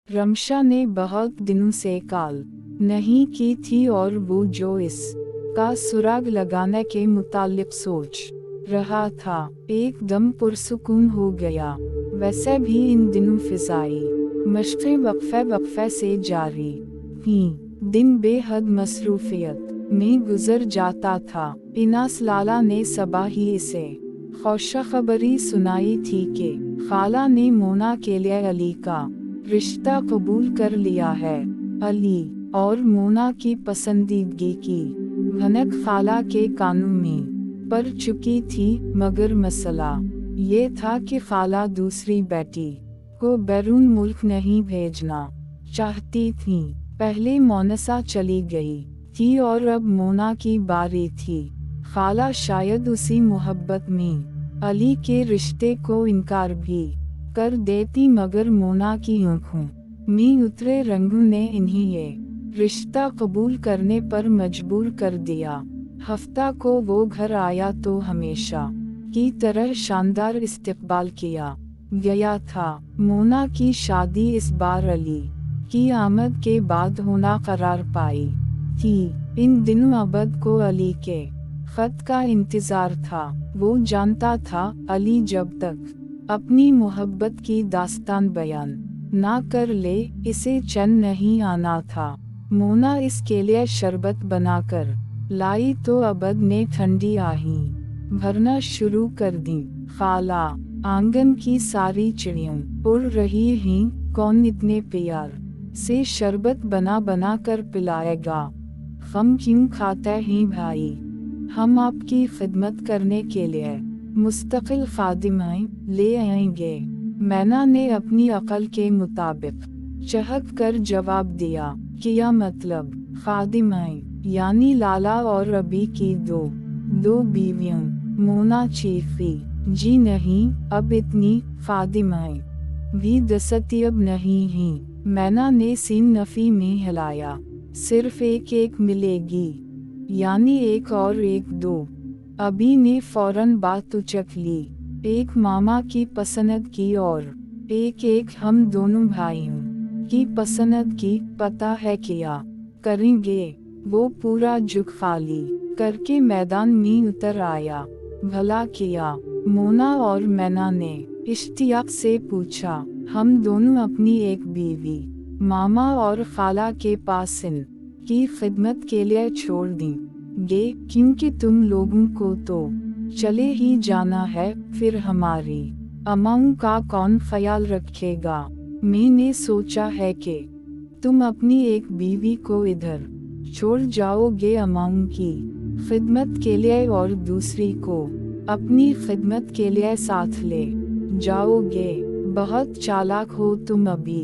रमशा ने बहुत दिनों से कॉल नहीं की थी और वो जो इस का सुराग लगाने के मुतालिक सोच रहा था एकदम पुरसुकून हो गया। वैसे भी इन दिनों फिजाई मशक़ें वक्फे से जारी थी। दिन बेहद मसरूफियत में गुजर जाता था। इनास लाला ने सबा ही इसे खुशखबरी सुनाई थी कि खाला ने मोना के लिए अली का रिश्ता कबूल कर लिया है। अली और मोना की पसंदीदगी की भनक खाला के कानों में पड़ चुकी थी, मगर मसला ये था कि खाला दूसरी बेटी को बैरून मुल्क नहीं भेजना चाहती थी। पहले मोनसा चली गई थी और अब मोना की बारी थी। खाला शायद उसी मोहब्बत में अली के रिश्ते को इनकार भी कर देती, मगर मोना की आँखों में उतरे रंगों ने इन्हें ये रिश्ता कबूल करने पर मजबूर कर दिया। हफ्ता को वो घर आया तो हमेशा की तरह शानदार इस्तकबाल किया गया था। मोना की शादी इस बार अली की आमद के बाद होना करार पाई थी। इन दिनों अबद को अली के खत का इंतजार था। वो जानता था अली जब तक अपनी मोहब्बत की दास्तान बयान ना कर ले, इसे चैन नहीं आना था। मोना इसके लिए शरबत बनाकर लाई तो अबद ने ठंडी आही भरना शुरू कर दी। खाला, आंगन की सारी चिड़ियों उड़ रही हैं, कौन इतने प्यार से शरबत बना बना कर पिलाएगा। हम क्यों खाते हैं भाई, हम आपकी खिदमत करने के लिए मुस्तकिल खादिमाएं ले आएंगे। मैना ने अपनी अकल के मुताबिक चहक कर जवाब दिया, क्या मतलब खादिमाएं? यानी लाला और अबी की दो बीवियों। मोना चीखी, जी नहीं, अब इतनी खादिमाएं भी दस्तयाब नहीं हैं। मैना ने सीन नफी में हिलाया, सिर्फ एक मिलेगी, यानी एक और एक दो। अबी ने फौरन बात उचक ली, एक मामा की पसंद की और एक हम दोनों भाइयों की पसंद की। पता है क्या करेंगे? वो पूरा जुग खाली करके मैदान में उतर आया। भला किया? मोना और मैना ने इश्तियाक से पूछा। हम दोनों अपनी एक बीवी मामा और खाला के पास इन की खिदमत के लिए छोड़ देंगे, क्योंकि तुम लोगों को तो चले ही जाना है, फिर हमारी अम्माओं का कौन ख्याल रखेगा? मैंने सोचा है कि तुम अपनी एक बीवी को इधर छोड़ जाओगे अम्माओं की खिदमत के लिए और दूसरी को अपनी खिदमत के लिए साथ ले जाओगे। बहुत चालाक हो तुम अभी,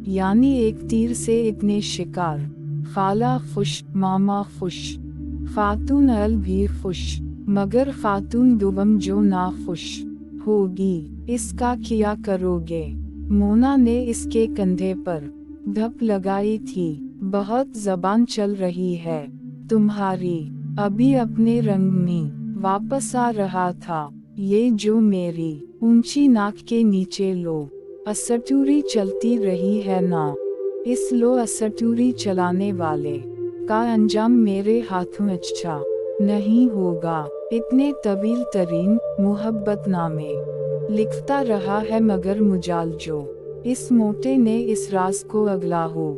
यानी एक तीर से इतने शिकार। खाला खुश, मामा खुश, खातून अल भी खुश, मगर खातून दुवम जो ना खुश होगी, इसका क्या करोगे? मोना ने इसके कंधे पर धप लगाई थी। बहुत जबान चल रही है तुम्हारी। अभी अपने रंग में वापस आ रहा था। ये जो मेरी ऊंची नाक के नीचे लो असटूरी चलती रही है ना, इस लो असटूरी चलाने वाले का अंजाम मेरे हाथों अच्छा नहीं होगा। इतने तवील तरीन मुहब्बतनामे लिखता रहा है, मगर मुजाल जो इस मोटे ने इस राज को अगला हो।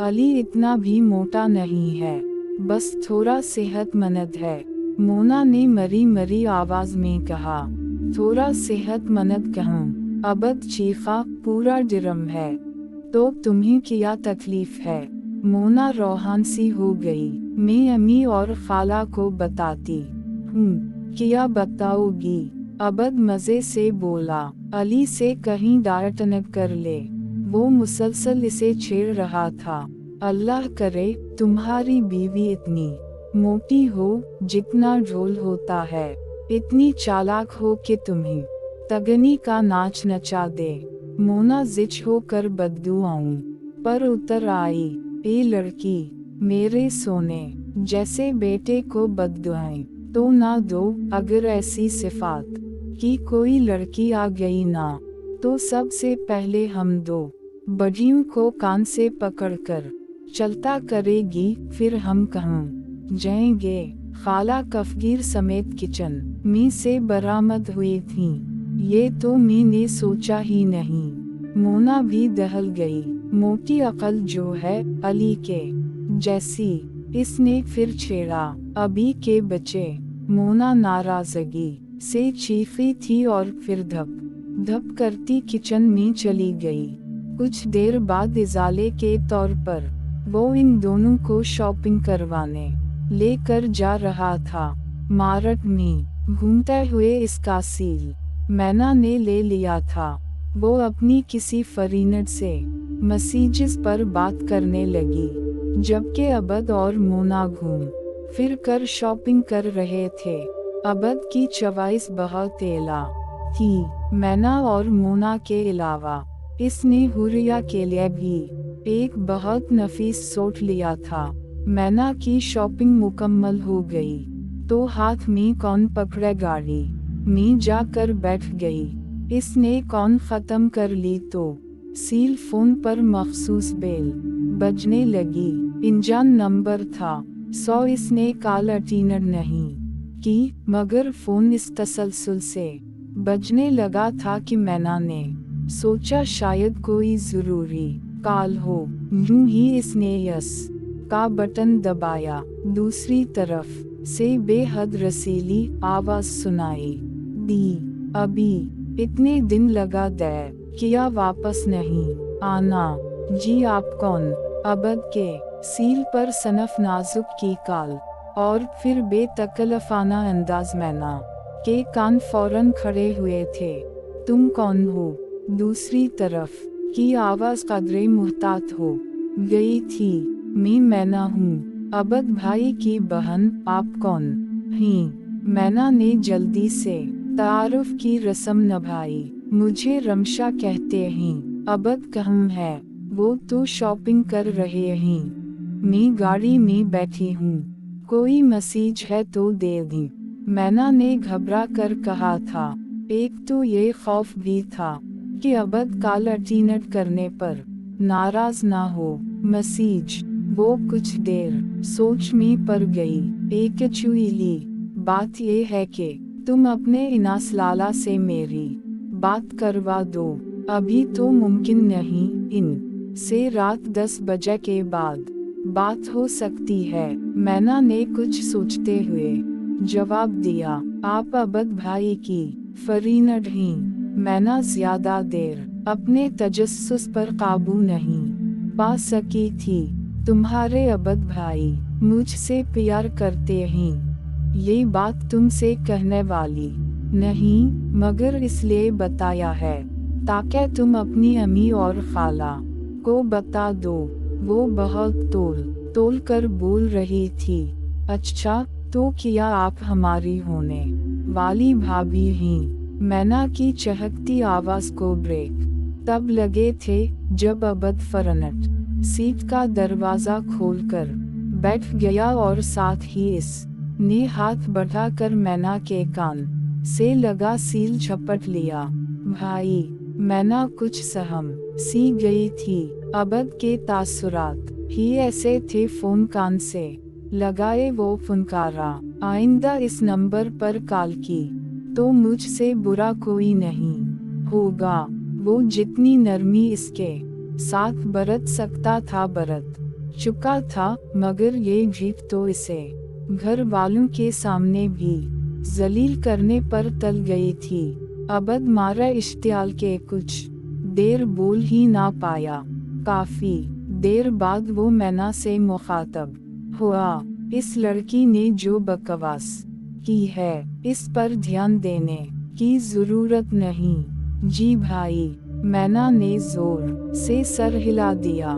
अली इतना भी मोटा नहीं है, बस थोड़ा सेहतमंद है। मोना ने मरी मरी आवाज में कहा, थोड़ा सेहतमंद कहूँ? अबद चीखा, पूरा जिरम है। तो तुम्हें क्या तकलीफ है? मोना रोहान सी हो गई। मैं अम्मी और खाला को बताती हूँ। क्या बताओगी? अबद मजे से बोला। अली से कहीं डांट न कर ले, वो मुसलसल इसे छेड़ रहा था। अल्लाह करे तुम्हारी बीवी इतनी मोटी हो जितना ढोल होता है, इतनी चालाक हो कि तुम्हें तगनी का नाच नचा दे। मोना जिच होकर बददुआओं पर उतर आई। ए लड़की, मेरे सोने जैसे बेटे को बददुआएं तो ना दो। अगर ऐसी सिफात की कोई लड़की आ गई ना, तो सबसे पहले हम दो बजियों को कान से पकड़कर चलता करेगी, फिर हम कहाँ जाएंगे। खाला कफगीर समेत किचन में से बरामद हुई थी। ये तो मैंने सोचा ही नहीं। मोना भी दहल गई। मोटी अकल जो है अली के जैसी, इसने फिर छेड़ा। अभी के बच्चे। मोना नाराजगी से चीखी थी और फिर धप धप करती किचन में चली गई। कुछ देर बाद इजाले के तौर पर वो इन दोनों को शॉपिंग करवाने लेकर जा रहा था। मार्केट में घूमते हुए इसका सील मैना ने ले लिया था। वो अपनी किसी फ्रेंड से मैसेजेस पर बात करने लगी, जबकि अबद और मोना घूम फिर कर शॉपिंग कर रहे थे। अबद की चॉइस बहुत एला थी। मैना और मोना के अलावा इसने हुरिया के लिए भी एक बहुत नफीस सूट लिया था। मैना की शॉपिंग मुकम्मल हो गई तो हाथ में कौन पकड़े गाड़ी में जाकर बैठ गई। इसने कौन ख़त्म कर ली तो सील फोन पर मखसूस बेल बजने लगी। इंजन नंबर था 100। इसने कॉल अटेंड नहीं की, मगर फोन इस तसलसल से बजने लगा था कि मैना ने सोचा शायद कोई ज़रूरी कॉल हो। यूं ही इसने यस का बटन दबाया। दूसरी तरफ से बेहद रसीली आवाज़ सुनाई दी, अभी इतने दिन लगा दे किया वापस नहीं आना। जी आप कौन? अबद के सील पर सनफ नाजुक की कॉल और फिर बेतकल्लफाना अंदाज मैना के कान फौरन खड़े हुए थे। तुम कौन हो? दूसरी तरफ की आवाज़ कदरे मुहतात हो गई थी। मैं मैना हूँ, अबद भाई की बहन। आप कौन हैं? मैना ने जल्दी से तारुफ की रस्म निभाई। मुझे रमशा कहते हैं। अबद कहाँ है? वो तो शॉपिंग कर रहे हैं। मैं गाड़ी में बैठी हूँ। कोई मैसेज है तो दे दी, मैना ने घबरा कर कहा था। एक तो ये खौफ भी था कि अबद कॉल अटेंड करने पर नाराज ना हो। मैसेज। वो कुछ देर सोच में पड़ गई। एक चुईली बात ये है कि तुम अपने इनास लाला से मेरी बात करवा दो। अभी तो मुमकिन नहीं, इन से रात 10 बजे के बाद बात हो सकती है। मैना ने कुछ सोचते हुए जवाब दिया। आप अबद भाई की फ्रेंड हैं? मैना ज्यादा देर अपने तजस्सुस पर काबू नहीं पा सकी थी। तुम्हारे अबद भाई मुझसे प्यार करते हैं। ये बात तुमसे कहने वाली नहीं, मगर इसलिए बताया है ताकि तुम अपनी अम्मी और खाला को बता दो। वो बहुत तोल कर बोल रही थी। अच्छा, तो क्या आप हमारी होने वाली भाभी हैं? मैना की चहकती आवाज़ को ब्रेक तब लगे थे जब अबद फरनट सीट का दरवाज़ा खोलकर बैठ गया और साथ ही ने हाथ बढ़ाकर मैना के कान से लगा सील झपट लिया। भाई, मैना कुछ सहम सी गई थी। अबद के तासुरात ही ऐसे थे। फोन कान से लगाए वो फुनकारा, आइंदा इस नंबर पर कॉल की तो मुझसे बुरा कोई नहीं होगा। वो जितनी नरमी इसके साथ बरत सकता था बरत चुका था, मगर ये जीत तो इसे घर वालों के सामने भी जलील करने पर टल गई थी। अबद मारा इश्तियाल के कुछ देर बोल ही ना पाया। काफी देर बाद वो मैना से मुखातब हुआ। इस लड़की ने जो बकवास की है, इस पर ध्यान देने की जरूरत नहीं। जी भाई, मैना ने जोर से सर हिला दिया।